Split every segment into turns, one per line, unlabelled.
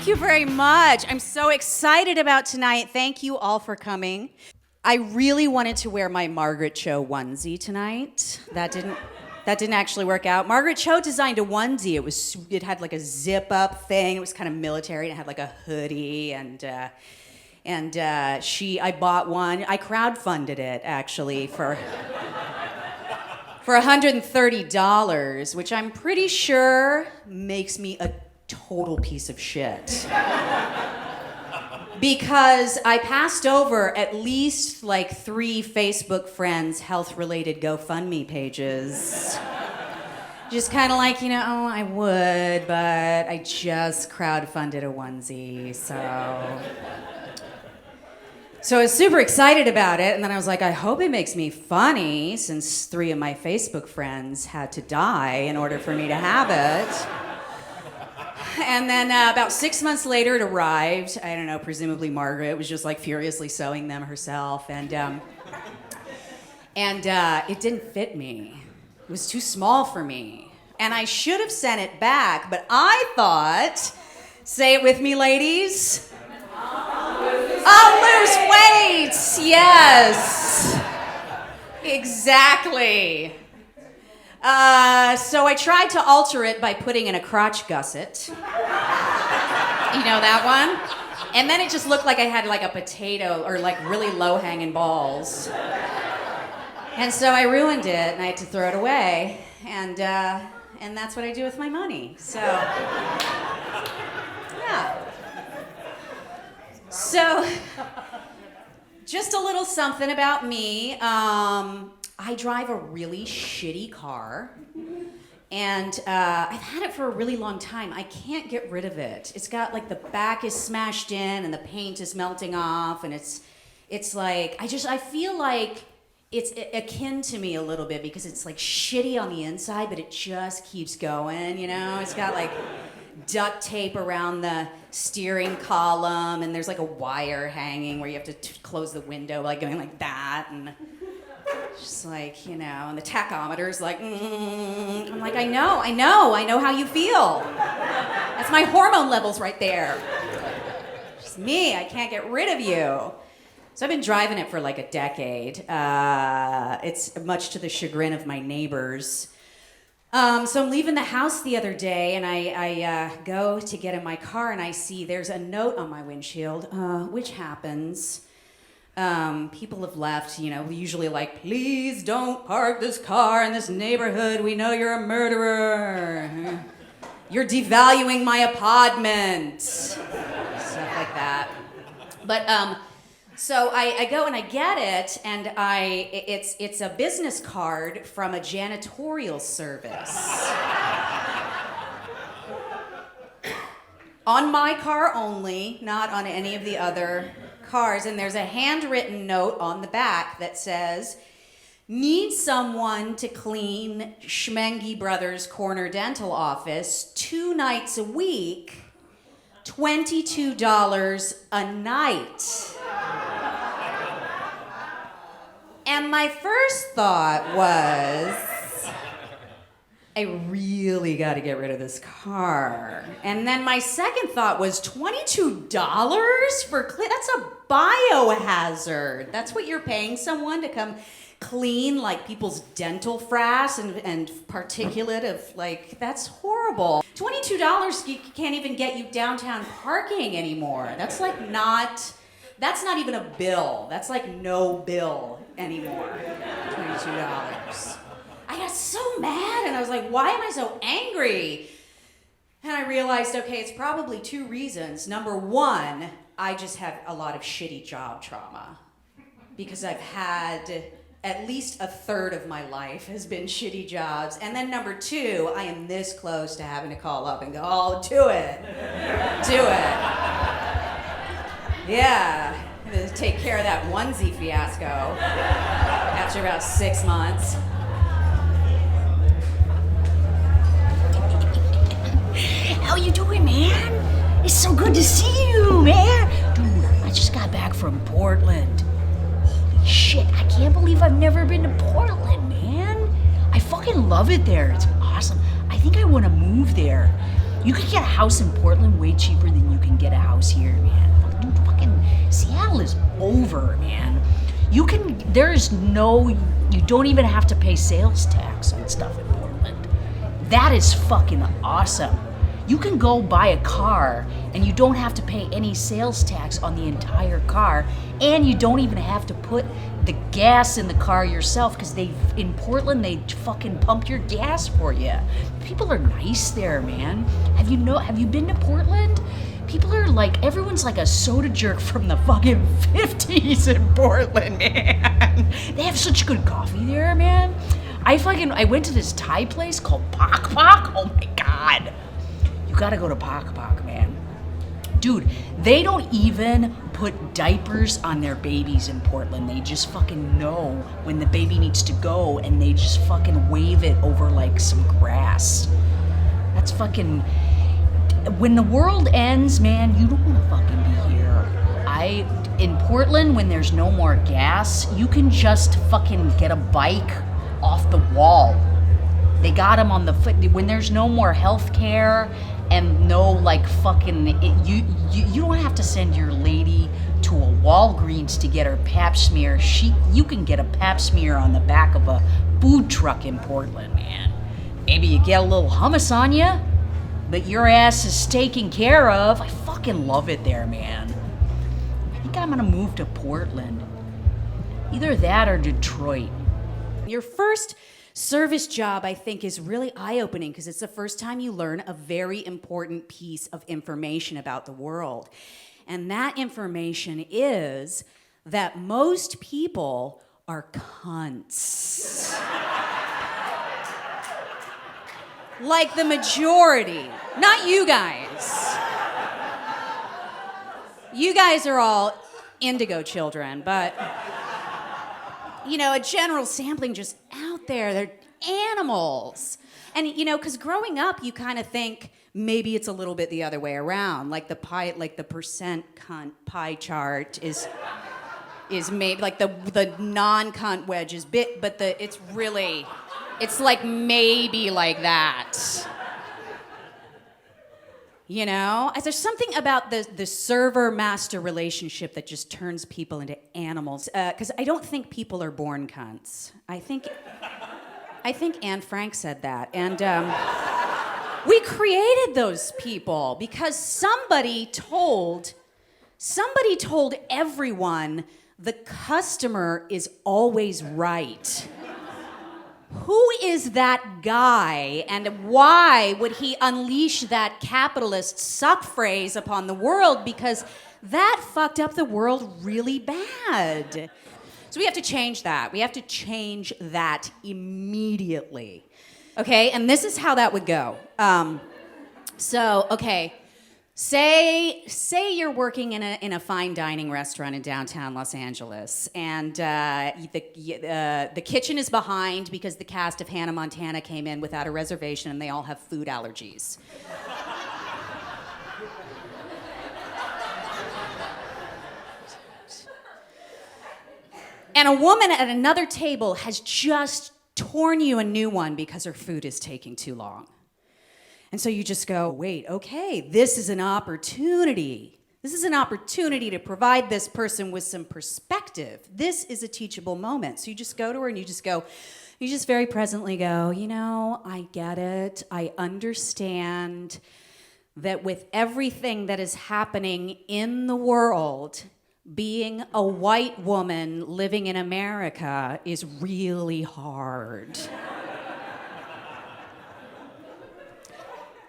Thank you very much. I'm so excited about tonight. Thank you all for coming. I really wanted to wear my Margaret Cho onesie tonight. That didn't actually work out. Margaret Cho designed a onesie. It had like a zip up thing. It was kind of military. It had like a hoodie and I bought one. I crowdfunded it actually for $130, which I'm pretty sure makes me a total piece of shit. Because I passed over at least like 3 Facebook friends' health-related GoFundMe pages. Just kind of like, oh, I would, but I just crowdfunded a onesie, So I was super excited about it, and then I was like, I hope it makes me funny, since 3 of my Facebook friends had to die in order for me to have it. And then about 6 months later, it arrived. I don't know, presumably Margaret was just like furiously sewing them herself, and it didn't fit me. It was too small for me. And I should have sent it back, but I thought, say it with me, ladies. I'll lose weight! Yes! Exactly. So I tried to alter it by putting in a crotch gusset. You know that one? And then it just looked like I had like a potato or like really low-hanging balls. And so I ruined it and I had to throw it away. And that's what I do with my money. So, yeah. So, just a little something about me. I drive a really shitty car, and I've had it for a really long time. I can't get rid of it. It's got like the back is smashed in, and the paint is melting off, and it's like I feel like it's akin to me a little bit because it's like shitty on the inside, but it just keeps going. It's got like duct tape around the steering column, and there's like a wire hanging where you have to close the window, like going like that, and just like, and the tachometer's like, I'm like, I know how you feel. That's my hormone levels right there. Just me, I can't get rid of you. So I've been driving it for like a decade. It's much to the chagrin of my neighbors. So I'm leaving the house the other day, and I go to get in my car, and I see there's a note on my windshield, which happens. People have left, usually like, please don't park this car in this neighborhood. We know you're a murderer. You're devaluing my apartment. Stuff like that. But, so I go and I get it, and it's a business card from a janitorial service. On my car only, not on any of the other cars. And there's a handwritten note on the back that says, need someone to clean Schmengi Brothers Corner Dental Office 2 nights a week, $22 a night. And my first thought was, I really got to get rid of this car. And then my second thought was, $22 for that's a biohazard. That's what you're paying someone to come clean like people's dental frass and particulate of like, that's horrible. $22 can't even get you downtown parking anymore. That's not even a bill. That's like no bill anymore. $22. I got so mad, and I was like, why am I so angry? And I realized, okay, it's probably 2 reasons. Number 1, I just have a lot of shitty job trauma because I've had at least a third of my life has been shitty jobs. And then number 2, I am this close to having to call up and go, oh, do it. Do it. Yeah. I'm gonna take care of that onesie fiasco after about 6 months.
How you doing, man? It's so good to see you, man. Dude, I just got back from Portland. Holy shit, I can't believe I've never been to Portland, man. I fucking love it there. It's awesome. I think I want to move there. You could get a house in Portland way cheaper than you can get a house here, man. Dude, fucking Seattle is over, man. You don't even have to pay sales tax on stuff in Portland. That is fucking awesome. You can go buy a car and you don't have to pay any sales tax on the entire car, and you don't even have to put the gas in the car yourself, because in Portland they fucking pump your gas for you. People are nice there, man. Have you been to Portland? People are like, everyone's like a soda jerk from the fucking 50s in Portland, man. They have such good coffee there, man. I went to this Thai place called Pak Pak. Oh my God. You gotta go to Pak Pak, man. Dude, they don't even put diapers on their babies in Portland. They just fucking know when the baby needs to go, and they just fucking wave it over like some grass. That's fucking... When the world ends, man, you don't wanna fucking be here. In Portland, when there's no more gas, you can just fucking get a bike off the wall. They got them on the foot. When there's no more health care and no like fucking, you don't have to send your lady to a Walgreens to get her pap smear. You can get a pap smear on the back of a food truck in Portland, man. Maybe you get a little hummus on you, but your ass is taken care of. I fucking love it there, man. I think I'm gonna move to Portland. Either that or Detroit.
Your first service job, I think, is really eye-opening because it's the first time you learn a very important piece of information about the world. And that information is that most people are cunts. Like the majority. Not you guys. You guys are all indigo children, but... a general sampling just out there. They're animals. And, because growing up, you kind of think maybe it's a little bit the other way around. Like the percent cunt pie chart is maybe, like the non-cunt wedge is bit, but it's like maybe like that. There's something about the server-master relationship that just turns people into animals. Because I don't think people are born cunts. I think Anne Frank said that. And we created those people because somebody told everyone the customer is always right. Who is that guy, and why would he unleash that capitalist suck phrase upon the world? Because that fucked up the world really bad. So we have to change that. We have to change that immediately. Okay, and this is how that would go. Say you're working in a fine dining restaurant in downtown Los Angeles, and the kitchen is behind because the cast of Hannah Montana came in without a reservation, and they all have food allergies. And a woman at another table has just torn you a new one because her food is taking too long. And so you just go, wait, okay, this is an opportunity. This is an opportunity to provide this person with some perspective. This is a teachable moment. So you just go to her and you just very presently go, I get it. I understand that with everything that is happening in the world, being a white woman living in America is really hard.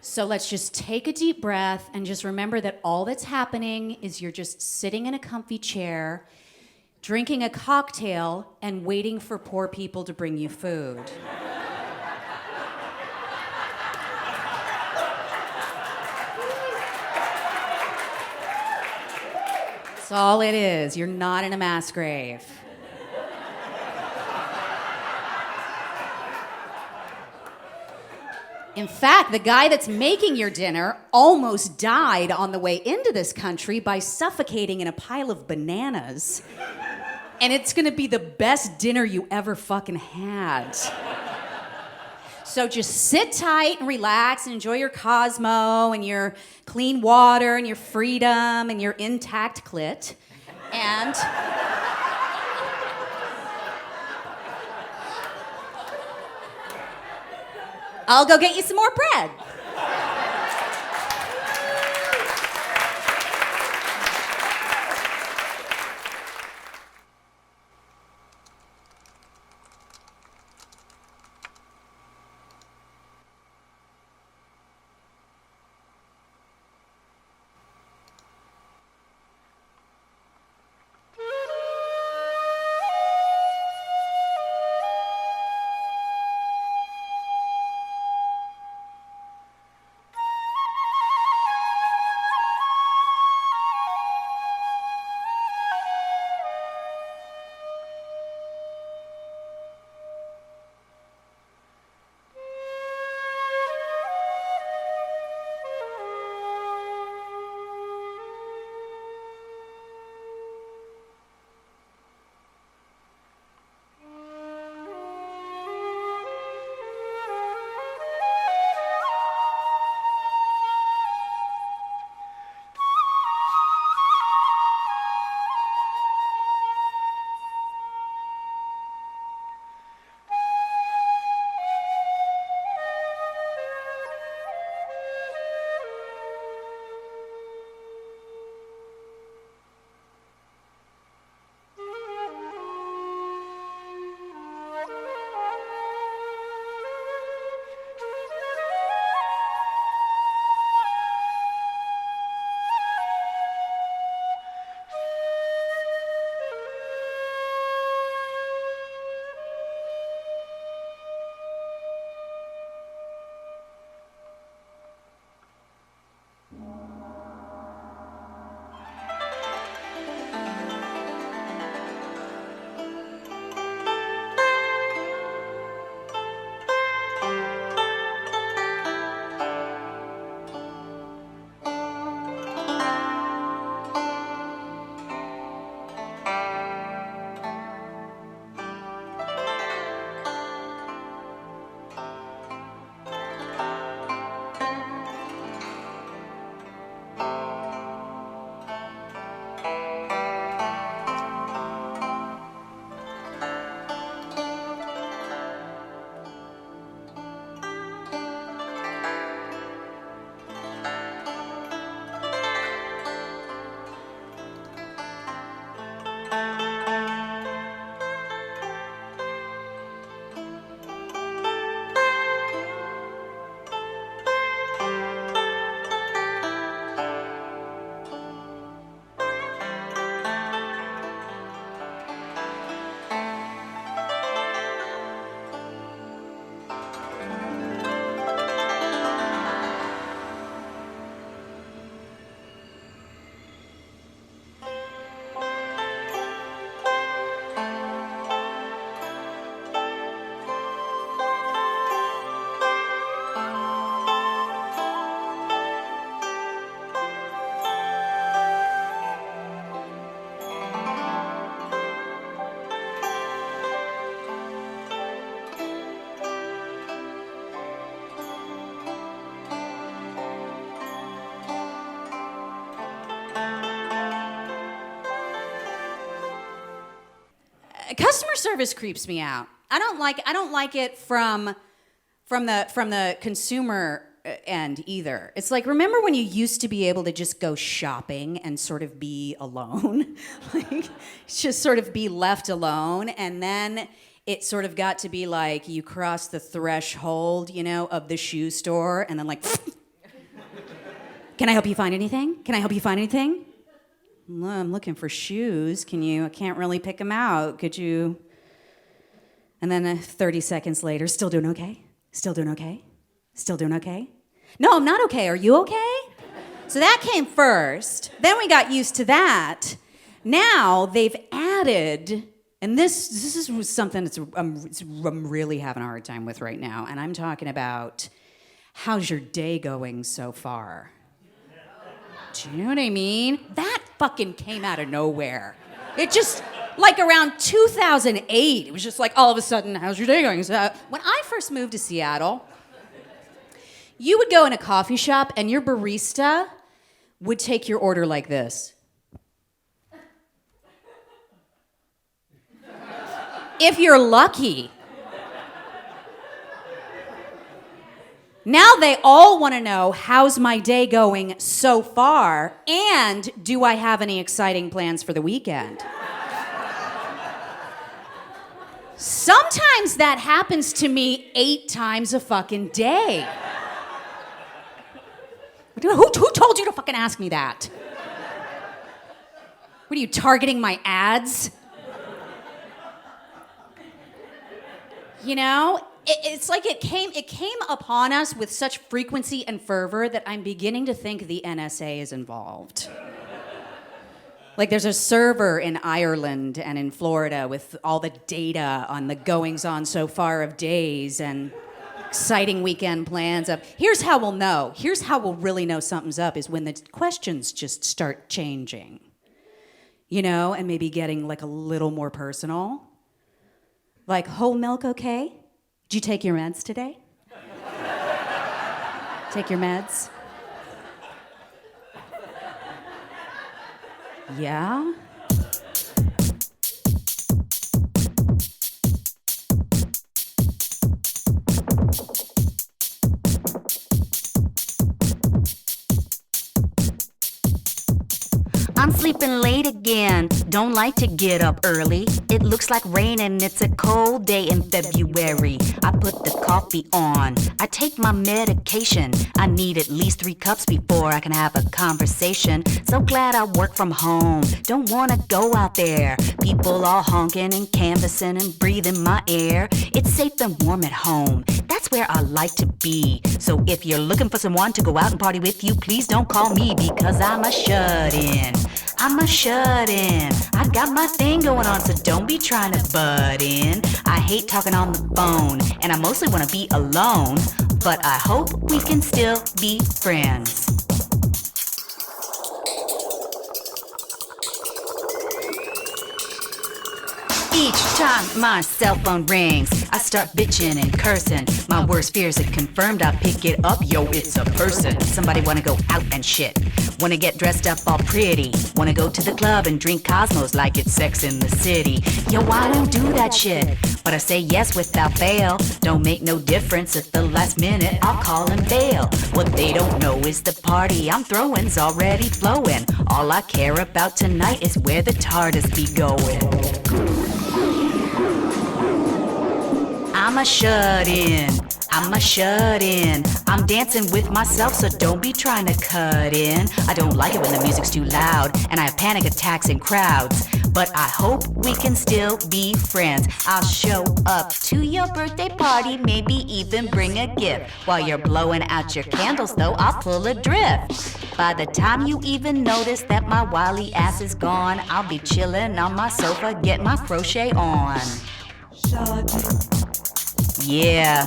So let's just take a deep breath and just remember that all that's happening is you're just sitting in a comfy chair, drinking a cocktail, and waiting for poor people to bring you food. That's all it is. You're not in a mass grave. In fact, the guy that's making your dinner almost died on the way into this country by suffocating in a pile of bananas. And it's gonna be the best dinner you ever fucking had. So just sit tight and relax and enjoy your Cosmo and your clean water and your freedom and your intact clit. And I'll go get you some more bread. Customer service creeps me out. I don't like it from the consumer end either. It's like, remember when you used to be able to just go shopping and sort of be alone? Like, just sort of be left alone, and then it sort of got to be like you cross the threshold, you know, of the shoe store, and then like, can I help you find anything? Can I help you find anything? Well, I'm looking for shoes. I can't really pick them out. Could you? And then 30 seconds later, still doing okay? Still doing okay? Still doing okay? No, I'm not okay. Are you okay? So that came first. Then we got used to that. Now they've added, and this is something I'm really having a hard time with right now, and I'm talking about, how's your day going so far? Do you know what I mean? That fucking came out of nowhere. It just Like around 2008, it was just like all of a sudden, how's your day going? So, when I first moved to Seattle, you would go in a coffee shop and your barista would take your order like this. If you're lucky. Now they all want to know, how's my day going so far? And do I have any exciting plans for the weekend? Sometimes that happens to me 8 times a fucking day. Who told you to fucking ask me that? What are you, targeting my ads? You know, it's like it came upon us with such frequency and fervor that I'm beginning to think the NSA is involved. Like there's a server in Ireland and in Florida with all the data on the goings-on so far of days and exciting weekend plans of, here's how we'll know. Here's how we'll really know something's up is when the questions just start changing. You know, and maybe getting like a little more personal. Like, whole milk okay? Did you take your meds today? Take your meds? Yeah?
I'm sleeping late again, don't like to get up early. It looks like rain and it's a cold day in February. I put the coffee on, I take my medication. I need at least 3 cups before I can have a conversation. So glad I work from home, don't wanna go out there. People all honking and canvassing and breathing my air. It's safe and warm at home, that's where I like to be. So if you're looking for someone to go out and party with you, please don't call me because I'm a shut-in. I'm a shut-in. I got my thing going on, so don't be trying to butt in. I hate talking on the phone, and I mostly want to be alone. But I hope we can still be friends. Each time my cell phone rings, I start bitching and cursing. My worst fears are confirmed, I pick it up, yo, it's a person. Somebody wanna go out and shit, wanna get dressed up all pretty, wanna go to the club and drink Cosmos like it's Sex in the City. Yo, I don't do that shit, but I say yes without fail. Don't make no difference at the last minute, I'll call and bail. What they don't know is the party I'm throwing's already flowing. All I care about tonight is where the TARDIS be going. I'm a shut-in, I'm a shut-in. I'm dancing with myself, so don't be trying to cut in. I don't like it when the music's too loud, and I have panic attacks in crowds. But I hope we can still be friends. I'll show up to your birthday party, maybe even bring a gift. While you're blowing out your candles, though, I'll pull a drift. By the time you even notice that my wily ass is gone, I'll be chilling on my sofa, get my crochet on. Yeah.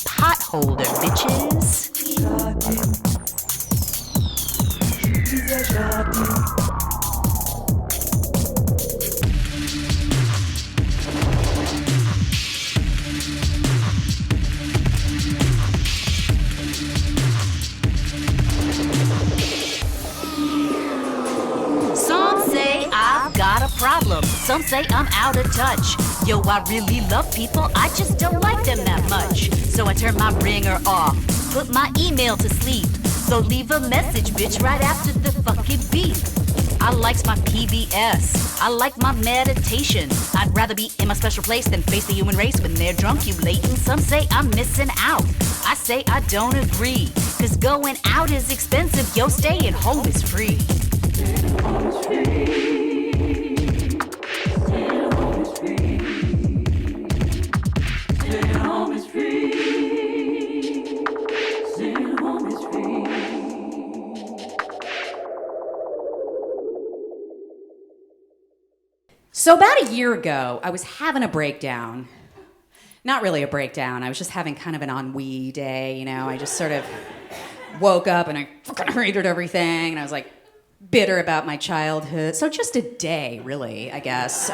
Pot holder, bitches. Some say I've got a problem. Some say I'm out of touch. Yo, I really love people, I just don't like them that much. So I turn my ringer off, put my email to sleep. So leave a message, bitch, right after the fucking beep. I likes my PBS, I like my meditation. I'd rather be in my special place than face the human race when they're drunkulating. Some say I'm missing out, I say I don't agree. Cause going out is expensive, yo, staying home is free. Staying home is free.
So about a year ago, I was having a breakdown. Not really a breakdown, I was just having kind of an ennui day, you know. I just sort of woke up and I fucking hated everything, and I was like, bitter about my childhood. So just a day, really, I guess.